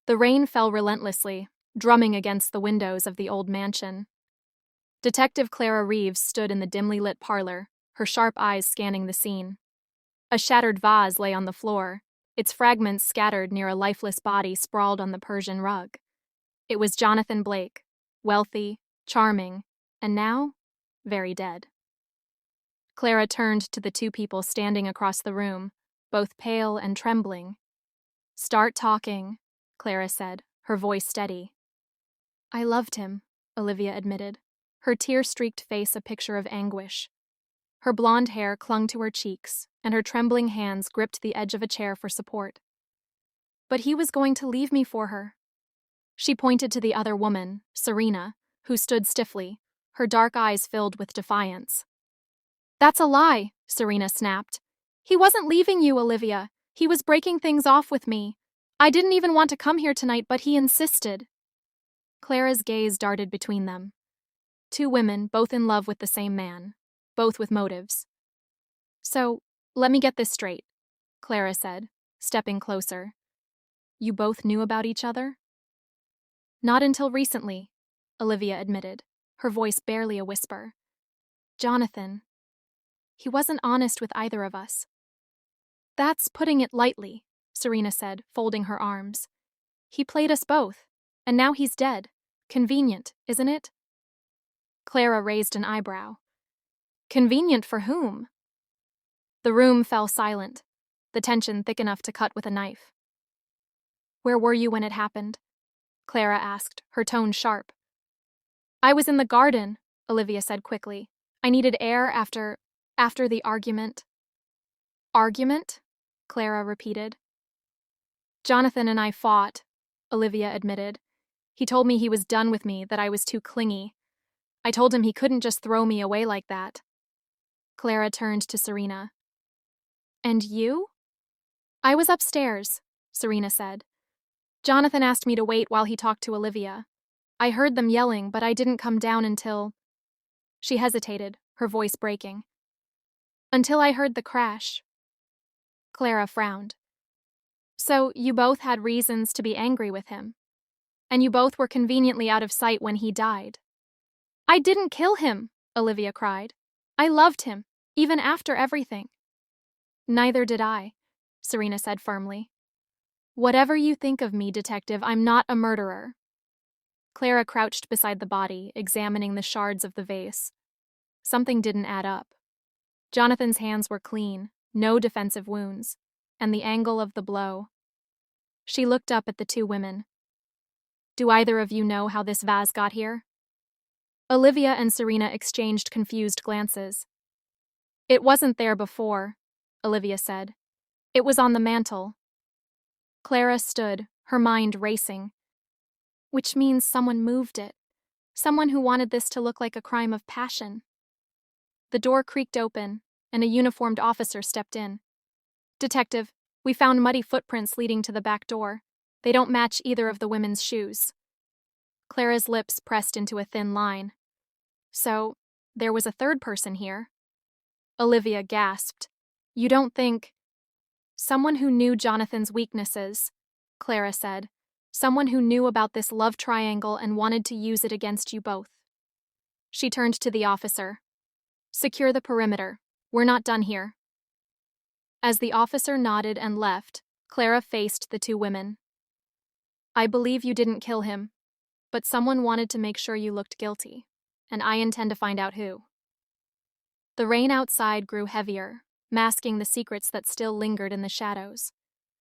The rain fell relentlessly, drumming against the windows of the old mansion. Detective Clara Reeves stood in the dimly lit parlor, her sharp eyes scanning the scene. A shattered vase lay on the floor, its fragments scattered near a lifeless body sprawled on the Persian rug. It was Jonathan Blake, wealthy, charming, and now, very dead. Clara turned to the two people standing across the room, both pale and trembling. "Start talking," Clara said, her voice steady. "I loved him," Olivia admitted, her tear-streaked face a picture of anguish. Her blonde hair clung to her cheeks, and her trembling hands gripped the edge of a chair for support. "But he was going to leave me for her." She pointed to the other woman, Serena, who stood stiffly, her dark eyes filled with defiance. "That's a lie," Serena snapped. "He wasn't leaving you, Olivia. He was breaking things off with me. I didn't even want to come here tonight, but he insisted." Clara's gaze darted between them. Two women, both in love with the same man, both with motives. "So, let me get this straight," Clara said, stepping closer. "You both knew about each other?" "Not until recently," Olivia admitted, her voice barely a whisper. "Jonathan, he wasn't honest with either of us." "That's putting it lightly," Serena said, folding her arms. "He played us both, and now he's dead. Convenient, isn't it?" Clara raised an eyebrow. "Convenient for whom?" The room fell silent, the tension thick enough to cut with a knife. "Where were you when it happened?" Clara asked, her tone sharp. "I was in the garden," Olivia said quickly. "I needed air after the argument." "Argument?" Clara repeated. "Jonathan and I fought," Olivia admitted. "He told me he was done with me, that I was too clingy. I told him he couldn't just throw me away like that." Clara turned to Serena. "And you?" "I was upstairs," Serena said. "Jonathan asked me to wait while he talked to Olivia. I heard them yelling, but I didn't come down until—" She hesitated, her voice breaking. "Until I heard the crash." Clara frowned. "So you both had reasons to be angry with him. And you both were conveniently out of sight when he died." "I didn't kill him," Olivia cried. "I loved him, even after everything." "Neither did I," Serena said firmly. "Whatever you think of me, Detective, I'm not a murderer." Clara crouched beside the body, examining the shards of the vase. Something didn't add up. Jonathan's hands were clean, no defensive wounds, and the angle of the blow. She looked up at the two women. "Do either of you know how this vase got here?" Olivia and Serena exchanged confused glances. "It wasn't there before," Olivia said. "It was on the mantel." Clara stood, her mind racing. Which means someone moved it. Someone who wanted this to look like a crime of passion. The door creaked open, and a uniformed officer stepped in. "Detective, we found muddy footprints leading to the back door. They don't match either of the women's shoes." Clara's lips pressed into a thin line. "So, there was a third person here?" Olivia gasped. "You don't think—" "Someone who knew Jonathan's weaknesses," Clara said. "Someone who knew about this love triangle and wanted to use it against you both." She turned to the officer. "Secure the perimeter. We're not done here." As the officer nodded and left, Clara faced the two women. "I believe you didn't kill him, but someone wanted to make sure you looked guilty, and I intend to find out who." The rain outside grew heavier, masking the secrets that still lingered in the shadows.